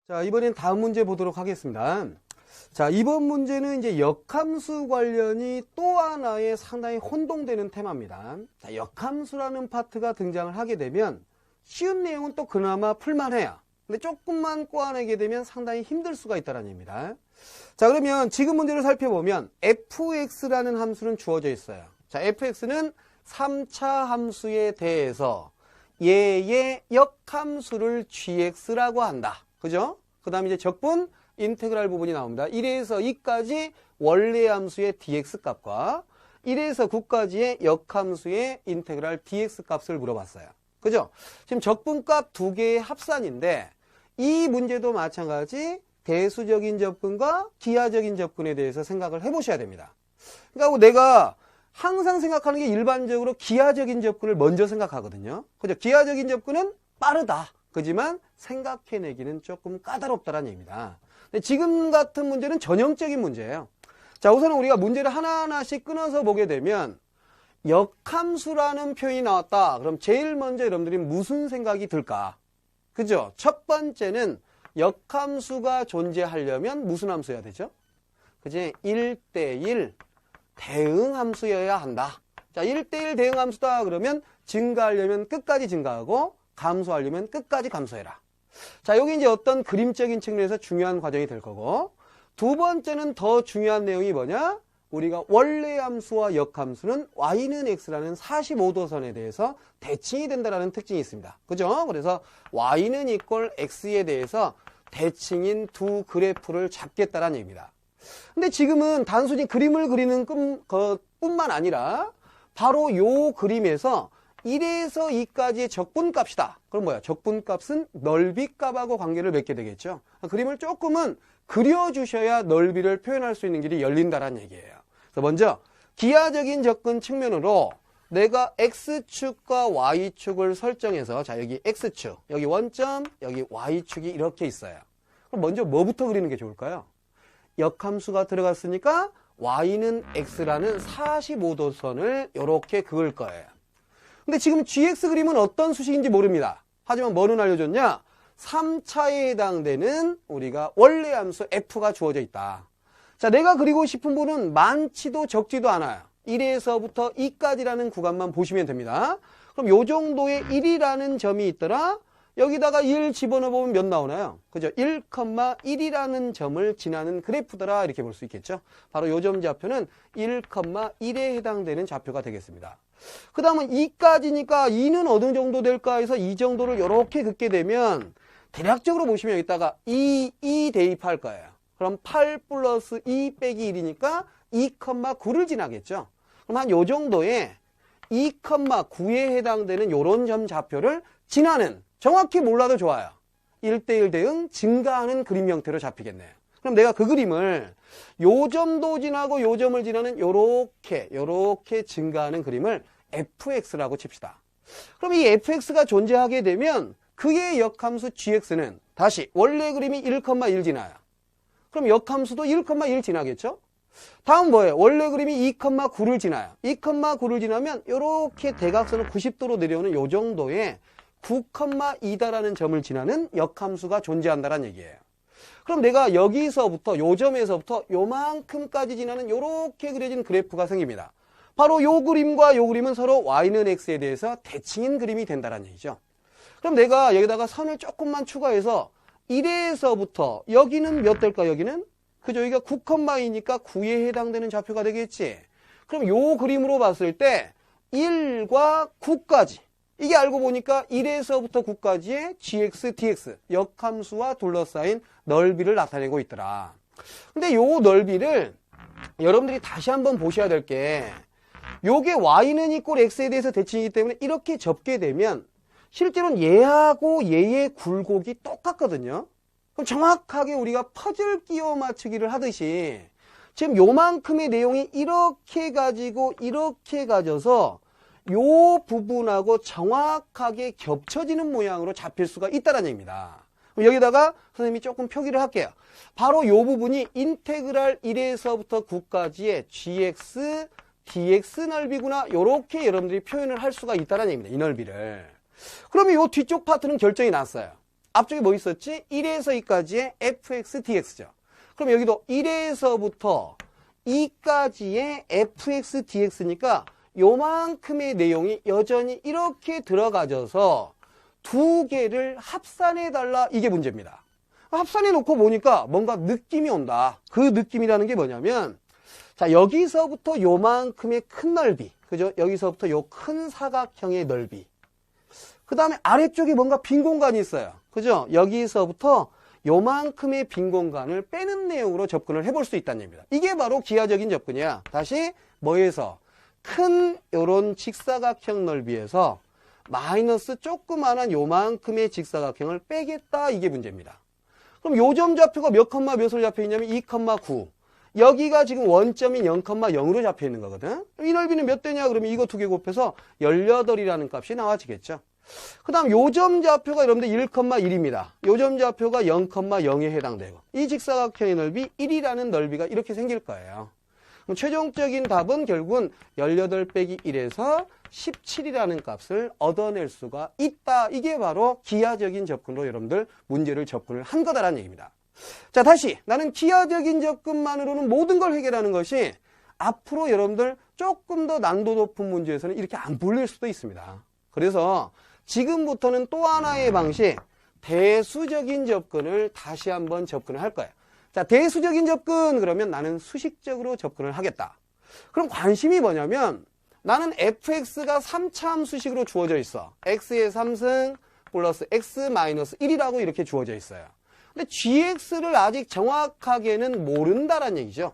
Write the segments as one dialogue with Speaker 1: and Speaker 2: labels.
Speaker 1: 자, 이번엔 다음 문제 보도록 하겠습니다. 자, 이번 문제는 이제 역함수 관련이 또 하나의 상당히 혼동되는 테마입니다. 자, 역함수라는 파트가 등장을 하게 되면 쉬운 내용은 또 그나마 풀만해요. 근데 조금만 꼬아내게 되면 상당히 힘들 수가 있다는 얘기입니다. 자, 그러면 지금 문제를 살펴보면 fx라는 함수는 주어져 있어요. 자, fx는 3차 함수에 대해서 얘의 역함수를 gx라고 한다. 그죠? 그 다음에 이제 적분 인테그랄 부분이 나옵니다. 1에서 2까지 원래 함수의 dx 값과 1에서 9까지의 역함수의 인테그랄 dx 값을 물어봤어요. 그죠? 지금 적분값 두 개의 합산인데 이 문제도 마찬가지 대수적인 접근과 기하적인 접근에 대해서 생각을 해보셔야 됩니다. 그러니까 내가 항상 생각하는 게 일반적으로 기하적인 접근을 먼저 생각하거든요. 그죠? 기하적인 접근은 빠르다. 그지만 생각해내기는 조금 까다롭다는 얘기입니다. 근데 지금 같은 문제는 전형적인 문제예요. 자, 우선은 우리가 문제를 하나하나씩 끊어서 보게 되면 역함수라는 표현이 나왔다. 그럼 제일 먼저 여러분들이 무슨 생각이 들까? 그죠? 첫 번째는 역함수가 존재하려면 무슨 함수여야 되죠? 그지? 1대1 대응함수여야 한다. 자, 1대1 대응함수다 그러면 증가하려면 끝까지 증가하고 감소하려면 끝까지 감소해라. 자, 여기 이제 어떤 그림적인 측면에서 중요한 과정이 될 거고, 두 번째는 더 중요한 내용이 뭐냐? 우리가 원래 함수와 역함수는 y는 x라는 45도선에 대해서 대칭이 된다는 특징이 있습니다. 그죠? 그래서 y는 이꼴 x에 대해서 대칭인 두 그래프를 잡겠다는 얘기입니다. 근데 지금은 단순히 그림을 그리는 것뿐만 아니라 바로 요 그림에서 1에서 2까지의 적분값이다. 그럼 뭐야? 적분값은 넓이값하고 관계를 맺게 되겠죠. 그림을 조금은 그려주셔야 넓이를 표현할 수 있는 길이 열린다는 얘기예요. 그래서 먼저 기하적인 접근 측면으로 내가 x축과 y축을 설정해서 자, 여기 x축, 여기 원점, 여기 y축이 이렇게 있어요. 그럼 먼저 뭐부터 그리는 게 좋을까요? 역함수가 들어갔으니까 y는 x라는 45도선을 이렇게 그을 거예요. 근데 지금 gx 그림은 어떤 수식인지 모릅니다. 하지만 뭐는 알려줬냐? 3차에 해당되는 우리가 원래 함수 f가 주어져 있다. 자, 내가 그리고 싶은 부분은 많지도 적지도 않아요. 1에서부터 2까지라는 구간만 보시면 됩니다. 그럼 요 정도의 1이라는 점이 있더라. 여기다가 1 집어넣어보면 몇 나오나요? 그죠? 1,1이라는 점을 지나는 그래프더라. 이렇게 볼 수 있겠죠? 바로 요 점 좌표는 1,1에 해당되는 좌표가 되겠습니다. 그 다음은 2까지니까 2는 어느 정도 될까 해서 이 정도를 이렇게 긋게 되면 대략적으로 보시면 여기다가 2 대입할 거예요. 그럼 8 플러스 2 빼기 1이니까 2,9를 지나겠죠. 그럼 한 요 정도의 2,9에 해당되는 요런 점 좌표를 지나는, 정확히 몰라도 좋아요. 1대1 대응 증가하는 그림 형태로 잡히겠네요. 그럼 내가 그 그림을 요 점도 지나고 요 점을 지나는 요렇게 증가하는 그림을 fx라고 칩시다. 그럼 이 fx가 존재하게 되면 그의 역함수 gx는 다시 원래 그림이 1,1 지나요. 그럼 역함수도 1,1 지나겠죠? 다음 뭐예요? 원래 그림이 2,9를 지나요. 2,9를 지나면 이렇게 대각선을 90도로 내려오는 요 정도의 9,2다라는 점을 지나는 역함수가 존재한다는 얘기예요. 그럼 내가 여기서부터 요 점에서부터 요만큼까지 지나는 요렇게 그려진 그래프가 생깁니다. 바로 요 그림과 요 그림은 서로 y는 x에 대해서 대칭인 그림이 된다는 얘기죠. 그럼 내가 여기다가 선을 조금만 추가해서 1에서부터 여기는 몇 될까? 여기는? 그죠? 여기가 9,2니까 9에 해당되는 좌표가 되겠지. 그럼 요 그림으로 봤을 때 1과 9까지, 이게 알고 보니까 1에서부터 9까지의 gx, dx 역함수와 둘러싸인 넓이를 나타내고 있더라. 근데 요 넓이를 여러분들이 다시 한번 보셔야 될 게, 요게 y는 이꼴 x에 대해서 대칭이기 때문에 이렇게 접게 되면 실제로는 얘하고 얘의 굴곡이 똑같거든요. 그럼 정확하게 우리가 퍼즐 끼워 맞추기를 하듯이 지금 요만큼의 내용이 이렇게 가지고 이렇게 가져서 요 부분하고 정확하게 겹쳐지는 모양으로 잡힐 수가 있다는 얘기입니다. 그럼 여기다가 선생님이 조금 표기를 할게요. 바로 요 부분이 인테그랄 1에서부터 9까지의 gx, dx 넓이구나. 요렇게 여러분들이 표현을 할 수가 있다는 얘기입니다. 이 넓이를. 그러면 요 뒤쪽 파트는 결정이 났어요. 앞쪽에 뭐 있었지? 1에서 2까지의 fx dx죠. 그럼 여기도 1에서부터 2까지의 fx dx니까 요만큼의 내용이 여전히 이렇게 들어가져서 두 개를 합산해달라, 이게 문제입니다. 합산해 놓고 보니까 뭔가 느낌이 온다. 그 느낌이라는 게 뭐냐면, 자, 여기서부터 요만큼의 큰 넓이, 그죠? 여기서부터 요 큰 사각형의 넓이, 그 다음에 아래쪽에 뭔가 빈 공간이 있어요, 그죠? 여기서부터 요만큼의 빈 공간을 빼는 내용으로 접근을 해볼 수 있다는 얘기입니다. 이게 바로 기하적인 접근이야. 다시 뭐에서? 큰 요런 직사각형 넓이에서 마이너스 조그만한 요만큼의 직사각형을 빼겠다, 이게 문제입니다. 그럼 요점 좌표가 몇 컴마 몇으로 잡혀 있냐면 2,9. 여기가 지금 원점인 0,0으로 잡혀 있는 거거든. 이 넓이는 몇 대냐? 그러면 이거 두 개 곱해서 18이라는 값이 나와지겠죠. 그 다음 요점 좌표가 여러분들 1,1입니다. 요점 좌표가 0,0에 해당되고, 이 직사각형의 넓이 1이라는 넓이가 이렇게 생길 거예요. 그럼 최종적인 답은 결국은 18 빼기 1에서 17이라는 값을 얻어낼 수가 있다. 이게 바로 기하적인 접근으로 여러분들 문제를 접근을 한 거다라는 얘기입니다. 자, 다시 나는 기하적인 접근만으로는 모든 걸 해결하는 것이 앞으로 여러분들 조금 더 난도 높은 문제에서는 이렇게 안 풀릴 수도 있습니다. 그래서 지금부터는 또 하나의 방식, 대수적인 접근을 다시 한번 접근을 할 거예요. 자, 대수적인 접근, 그러면 나는 수식적으로 접근을 하겠다. 그럼 관심이 뭐냐면, 나는 fx가 3차 함수식으로 주어져 있어. x의 3승 플러스 x 마이너스 1이라고 이렇게 주어져 있어요. 근데 gx를 아직 정확하게는 모른다라는 얘기죠.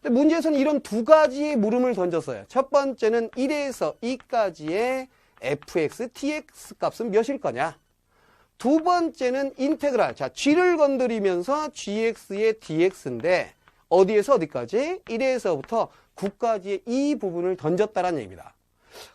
Speaker 1: 근데 문제에서는 이런 두 가지의 물음을 던졌어요. 첫 번째는 1에서 2까지의 fx, dx 값은 몇일 거냐? 두 번째는 인테그랄. 자, g를 건드리면서 gx의 dx인데 어디에서 어디까지? 1에서부터 9까지의 이 부분을 던졌다라는 얘기입니다.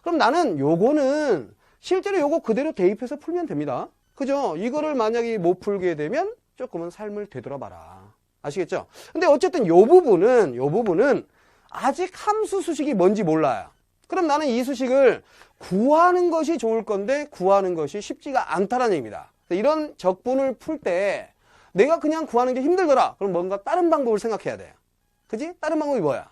Speaker 1: 그럼 나는 요거는 실제로 요거 그대로 대입해서 풀면 됩니다. 그죠? 이거를 만약에 못 풀게 되면 조금은 삶을 되돌아봐라. 아시겠죠? 근데 어쨌든 요 부분은 아직 함수 수식이 뭔지 몰라요. 그럼 나는 이 수식을 구하는 것이 좋을 건데 구하는 것이 쉽지가 않다라는 얘기입니다. 이런 적분을 풀 때 내가 그냥 구하는 게 힘들더라. 그럼 뭔가 다른 방법을 생각해야 돼요. 그지? 다른 방법이 뭐야?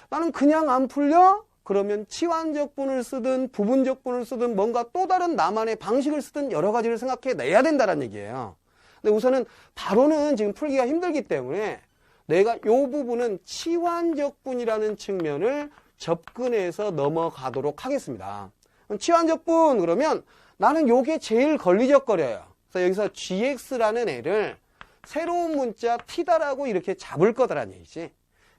Speaker 1: 나는 그냥 안 풀려? 그러면 치환적분을 쓰든 부분적분을 쓰든 뭔가 또 다른 나만의 방식을 쓰든 여러 가지를 생각해 내야 된다는 얘기예요. 근데 우선은 바로는 지금 풀기가 힘들기 때문에 내가 이 부분은 치환적분이라는 측면을 접근해서 넘어가도록 하겠습니다. 치환적분, 그러면 나는 요게 제일 걸리적거려요. 그래서 여기서 gx라는 애를 새로운 문자 t다라고 이렇게 잡을 거다라는 얘기지.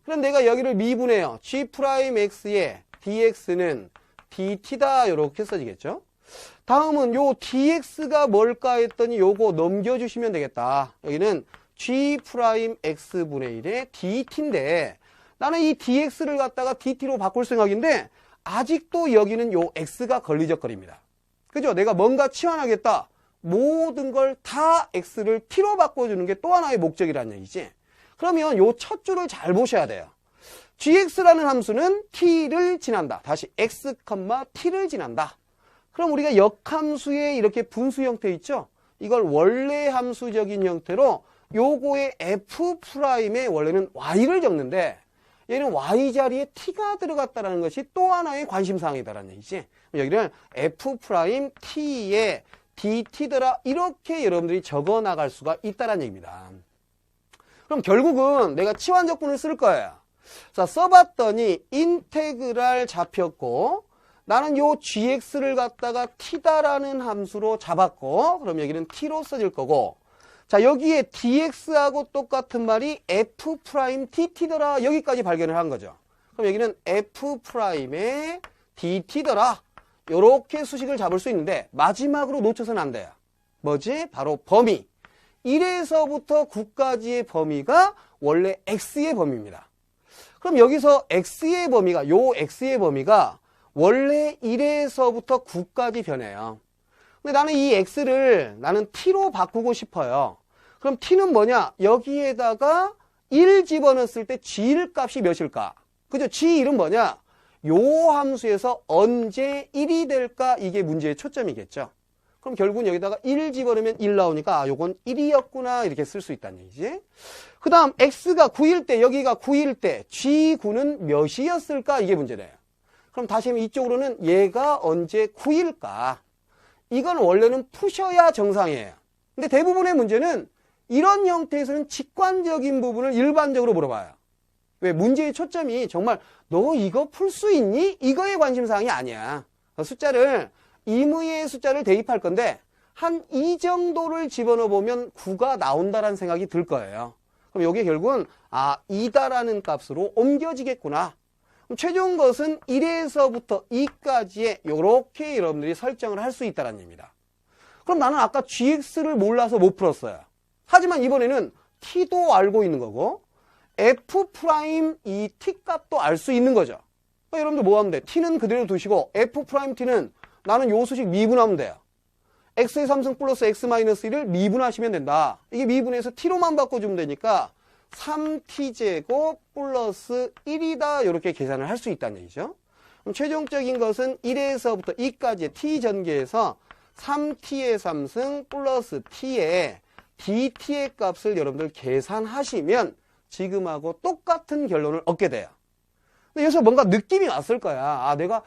Speaker 1: 그럼 내가 여기를 미분해요. g'x의 dx는 dt다, 이렇게 써지겠죠. 다음은 요 dx가 뭘까 했더니 요거 넘겨주시면 되겠다. 여기는 g'x분의 1의 dt인데 나는 이 dx를 갖다가 dt로 바꿀 생각인데 아직도 여기는 요 x가 걸리적거립니다. 그죠? 내가 뭔가 치환하겠다. 모든 걸 다 x를 t로 바꿔주는 게 또 하나의 목적이라는 얘기지. 그러면 요 첫 줄을 잘 보셔야 돼요. gx라는 함수는 t를 지난다. 다시 x, t를 지난다. 그럼 우리가 역함수의 이렇게 분수 형태 있죠? 이걸 원래 함수적인 형태로 요거의 f'의 원래는 y를 적는데 얘는 y 자리에 t가 들어갔다는 것이 또 하나의 관심사항이다라는 얘기지. 여기를 f't의 dt더라, 이렇게 여러분들이 적어 나갈 수가 있다는 얘기입니다. 그럼 결국은 내가 치환적분을 쓸 거예요. 자, 써봤더니 인테그랄 잡혔고 나는 요 gx를 갖다가 t다라는 함수로 잡았고, 그럼 여기는 t로 써질 거고, 자, 여기에 dx하고 똑같은 말이 f'dt더라, 여기까지 발견을 한 거죠. 그럼 여기는 f'의 dt더라, 요렇게 수식을 잡을 수 있는데 마지막으로 놓쳐서는 안 돼요. 뭐지? 바로 범위. 1에서부터 9까지의 범위가 원래 x의 범위입니다. 그럼 여기서 x의 범위가, 요 x의 범위가 원래 1에서부터 9까지 변해요. 근데 나는 이 x를 나는 t로 바꾸고 싶어요. 그럼 t는 뭐냐? 여기에다가 1 집어넣었을 때 g 값이 몇일까? 그죠? g1은 뭐냐? 요 함수에서 언제 1이 될까? 이게 문제의 초점이겠죠. 그럼 결국은 여기다가 1 집어넣으면 1 나오니까 아, 요건 1이었구나 이렇게 쓸 수 있다는 얘기지. 그 다음 x가 9일 때 여기가 9일 때 G9는 몇이었을까 이게 문제래요. 그럼 다시 하면 이쪽으로는 얘가 언제 9일까? 이건 원래는 푸셔야 정상이에요. 근데 대부분의 문제는 이런 형태에서는 직관적인 부분을 일반적으로 물어봐요. 왜? 문제의 초점이 정말 너 이거 풀 수 있니? 이거의 관심사항이 아니야. 숫자를 임의의 숫자를 대입할 건데 한 이 정도를 집어넣어 보면 9가 나온다라는 생각이 들 거예요. 그럼 이게 결국은 아 2다라는 값으로 옮겨지겠구나. 그럼 최종 것은 1에서부터 2까지의 이렇게 여러분들이 설정을 할 수 있다는 얘기입니다. 그럼 나는 아까 gx를 몰라서 못 풀었어요. 하지만 이번에는 t도 알고 있는 거고 f' 이 t 값도 알 수 있는 거죠. 여러분들 뭐 하면 돼? t는 그대로 두시고 f't는 나는 요 수식 미분하면 돼요. x의 3승 플러스 x-1을 미분하시면 된다. 이게 미분해서 t로만 바꿔주면 되니까 3t제곱 플러스 1이다 이렇게 계산을 할 수 있다는 얘기죠. 그럼 최종적인 것은 1에서부터 2까지의 t 전개에서 3t의 3승 플러스 t의 dt의 값을 여러분들 계산하시면 지금하고 똑같은 결론을 얻게 돼요. 근데 여기서 뭔가 느낌이 왔을 거야. 아, 내가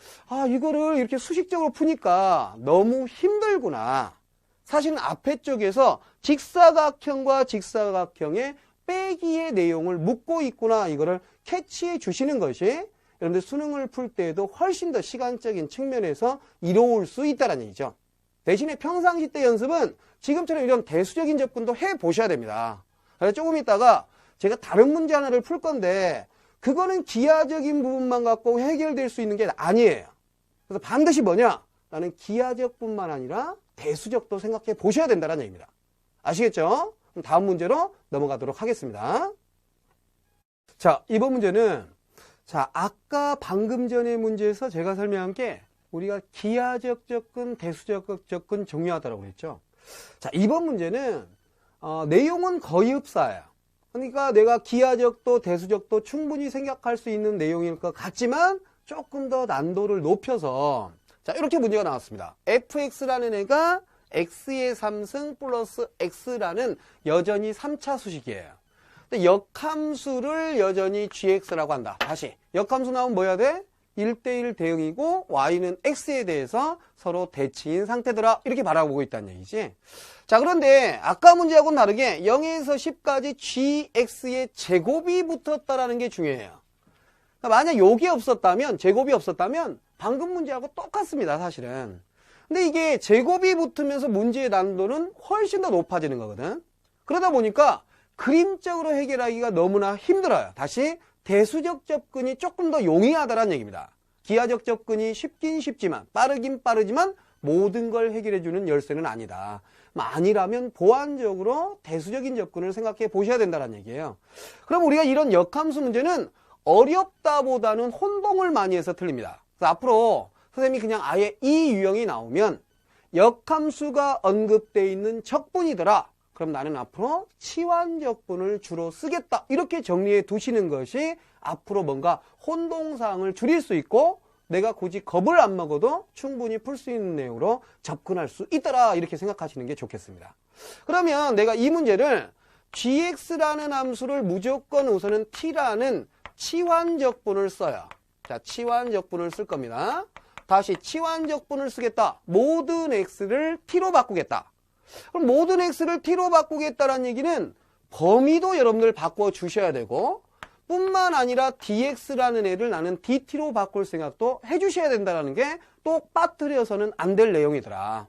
Speaker 1: 이거를 이렇게 수식적으로 푸니까 너무 힘들구나. 사실은 앞에 쪽에서 직사각형과 직사각형의 빼기의 내용을 묻고 있구나. 이거를 캐치해 주시는 것이 여러분들 수능을 풀 때에도 훨씬 더 시간적인 측면에서 이로울 수 있다는 얘기죠. 대신에 평상시 때 연습은 지금처럼 이런 대수적인 접근도 해보셔야 됩니다. 그래서 조금 있다가 제가 다른 문제 하나를 풀 건데 그거는 기하적인 부분만 갖고 해결될 수 있는 게 아니에요. 그래서 반드시 뭐냐? 나는 기하적뿐만 아니라 대수적도 생각해 보셔야 된다는 얘기입니다. 아시겠죠? 그럼 다음 문제로 넘어가도록 하겠습니다. 자, 이번 문제는 자, 아까 방금 전의 문제에서 제가 설명한 게 우리가 기하적 접근, 대수적 접근 중요하다고 그랬죠. 자, 이번 문제는 내용은 거의 흡사해요. 그러니까 내가 기하적도 대수적도 충분히 생각할 수 있는 내용일 것 같지만 조금 더 난도를 높여서 자, 이렇게 문제가 나왔습니다. fx라는 애가 x의 3승 플러스 x라는 여전히 3차 수식이에요. 근데 역함수를 여전히 gx라고 한다. 다시 역함수 나오면 뭐 해야 돼? 1대1 대응이고 y는 x에 대해서 서로 대치인 상태더라. 이렇게 바라보고 있다는 얘기지. 자, 그런데 아까 문제하고는 다르게 0에서 10까지 gx의 제곱이 붙었다라는 게 중요해요. 그러니까 만약 요게 없었다면, 제곱이 없었다면 방금 문제하고 똑같습니다, 사실은. 근데 이게 제곱이 붙으면서 문제의 난도는 훨씬 더 높아지는 거거든. 그러다 보니까 그림적으로 해결하기가 너무나 힘들어요. 다시 대수적 접근이 조금 더 용이하다는 얘기입니다. 기하적 접근이 쉽긴 쉽지만 빠르긴 빠르지만 모든 걸 해결해주는 열쇠는 아니다. 아니라면 보완적으로 대수적인 접근을 생각해 보셔야 된다는 얘기예요. 그럼 우리가 이런 역함수 문제는 어렵다보다는 혼동을 많이 해서 틀립니다. 그래서 앞으로 선생님이 그냥 아예 이 유형이 나오면 역함수가 언급되어 있는 적분이더라. 그럼 나는 앞으로 치환적분을 주로 쓰겠다. 이렇게 정리해 두시는 것이 앞으로 뭔가 혼동사항을 줄일 수 있고 내가 굳이 겁을 안 먹어도 충분히 풀 수 있는 내용으로 접근할 수 있더라. 이렇게 생각하시는 게 좋겠습니다. 그러면 내가 이 문제를 gx라는 함수를 무조건 우선은 t라는 치환적분을 써요. 자, 치환적분을 쓸 겁니다. 다시 치환적분을 쓰겠다. 모든 x를 t로 바꾸겠다. 그럼 모든 x를 t로 바꾸겠다는 얘기는 범위도 여러분들 바꿔주셔야 되고 뿐만 아니라 dx라는 애를 나는 dt로 바꿀 생각도 해주셔야 된다는 게 또 빠뜨려서는 안 될 내용이더라.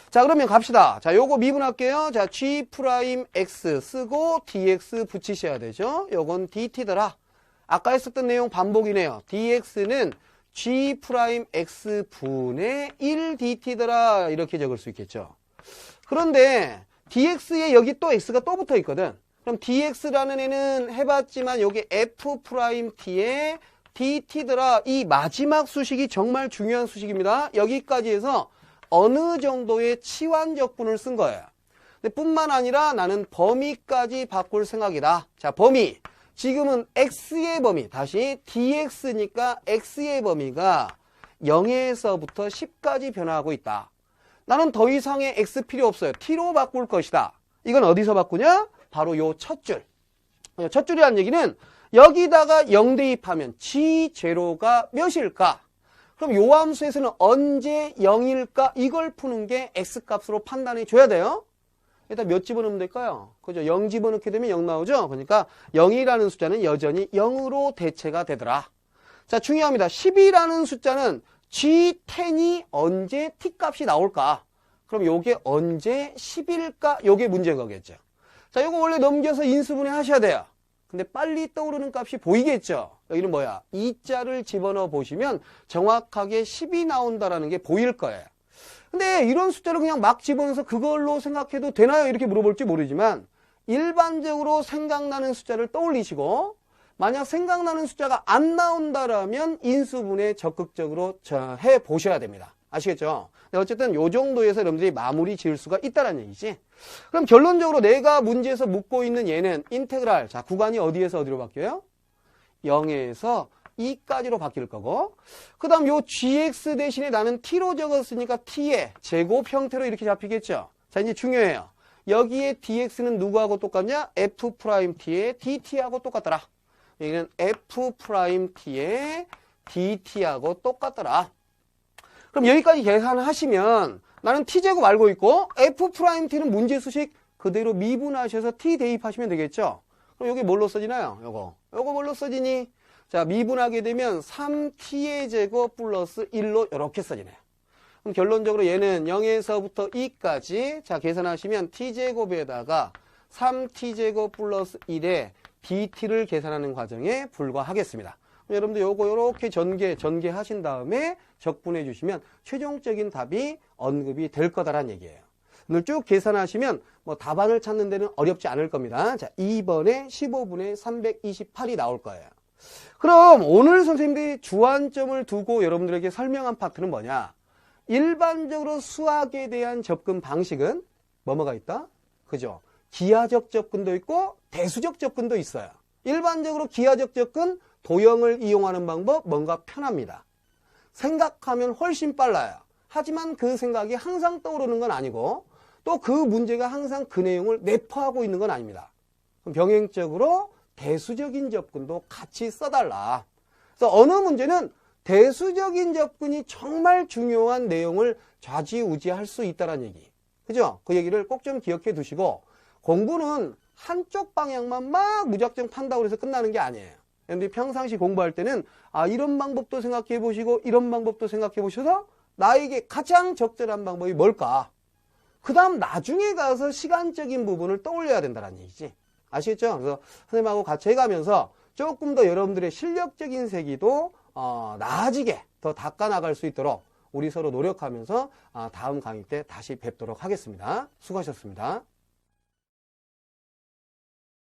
Speaker 1: 자, 그러면 갑시다. 자, 요거 미분할게요. 자, g'x 쓰고 dx 붙이셔야 되죠. 요건 dt더라. 아까 했었던 내용 반복이네요. dx는 g'x분의 1dt더라. 이렇게 적을 수 있겠죠. 그런데 dx에 여기 또 x가 또 붙어 있거든. 그럼 dx라는 애는 해봤지만 여기 f't에 dt더라. 이 마지막 수식이 정말 중요한 수식입니다. 여기까지 해서 어느 정도의 치환적분을 쓴 거예요. 근데 뿐만 아니라 나는 범위까지 바꿀 생각이다. 자, 범위. 지금은 x의 범위. 다시 dx니까 x의 범위가 0에서부터 10까지 변화하고 있다. 나는 더 이상의 x 필요 없어요. t로 바꿀 것이다. 이건 어디서 바꾸냐? 바로 요 첫 줄. 첫 줄이라는 얘기는 여기다가 0 대입하면 g0가 몇일까? 그럼 요 함수에서는 언제 0일까? 이걸 푸는 게 x값으로 판단해 줘야 돼요. 일단 몇 집어넣으면 될까요? 그죠? 0 집어넣게 되면 0 나오죠? 그러니까 0이라는 숫자는 여전히 0으로 대체가 되더라. 자, 중요합니다. 10이라는 숫자는 G10이 언제 T값이 나올까? 그럼 요게 언제 10일까? 요게 문제인 거겠죠. 자, 요거 원래 넘겨서 인수분해 하셔야 돼요. 근데 빨리 떠오르는 값이 보이겠죠? 여기는 뭐야? 2자를 집어넣어 보시면 정확하게 10이 나온다라는 게 보일 거예요. 근데 이런 숫자를 그냥 막 집어넣어서 그걸로 생각해도 되나요? 이렇게 물어볼지 모르지만 일반적으로 생각나는 숫자를 떠올리시고 만약 생각나는 숫자가 안 나온다라면 인수분해 적극적으로 해 보셔야 됩니다. 아시겠죠? 어쨌든 요 정도에서 여러분들이 마무리 지을 수가 있다는 얘기지. 그럼 결론적으로 내가 문제에서 묻고 있는 얘는 인테그랄. 자, 구간이 어디에서 어디로 바뀌어요? 0에서 2까지로 바뀔 거고, 그 다음 요 gx 대신에 나는 t로 적었으니까 t의 제곱 형태로 이렇게 잡히겠죠. 자, 이제 중요해요. 여기에 dx는 누구하고 똑같냐? f't의 dt하고 똑같더라. 여기는 f't의 dt하고 똑같더라. 그럼 여기까지 계산하시면 나는 t제곱 알고 있고 f't는 문제수식 그대로 미분하셔서 t 대입하시면 되겠죠. 그럼 여기 뭘로 써지나요? 요거 뭘로 써지니? 자, 미분하게 되면 3t의 제곱 플러스 1로 이렇게 써지네요. 그럼 결론적으로 얘는 0에서부터 2까지 자 계산하시면 t제곱에다가 3t제곱 플러스 1에 dt를 계산하는 과정에 불과하겠습니다. 여러분들 요거 요렇게 전개하신 다음에 적분해 주시면 최종적인 답이 언급이 될 거다라는 얘기예요. 오늘 쭉 계산하시면 뭐 답안을 찾는 데는 어렵지 않을 겁니다. 자, 2번에 15분의 328이 나올 거예요. 그럼 오늘 선생님들이 주안점을 두고 여러분들에게 설명한 파트는 뭐냐? 일반적으로 수학에 대한 접근 방식은 뭐가 있다? 그죠? 기하적 접근도 있고 대수적 접근도 있어요. 일반적으로 기하적 접근, 도형을 이용하는 방법 뭔가 편합니다. 생각하면 훨씬 빨라요. 하지만 그 생각이 항상 떠오르는 건 아니고 또 그 문제가 항상 그 내용을 내포하고 있는 건 아닙니다. 그럼 병행적으로 대수적인 접근도 같이 써달라. 그래서 어느 문제는 대수적인 접근이 정말 중요한 내용을 좌지우지할 수 있다는 얘기. 그죠? 그 얘기를 꼭 좀 기억해 두시고 공부는 한쪽 방향만 막 무작정 판다고 해서 끝나는 게 아니에요. 여러분들이 평상시 공부할 때는 이런 방법도 생각해 보시고 이런 방법도 생각해 보셔서 나에게 가장 적절한 방법이 뭘까? 그 다음 나중에 가서 시간적인 부분을 떠올려야 된다는 얘기지. 아시겠죠? 그래서 선생님하고 같이 해가면서 조금 더 여러분들의 실력적인 세기도 나아지게 더 닦아나갈 수 있도록 우리 서로 노력하면서 다음 강의 때 다시 뵙도록 하겠습니다. 수고하셨습니다.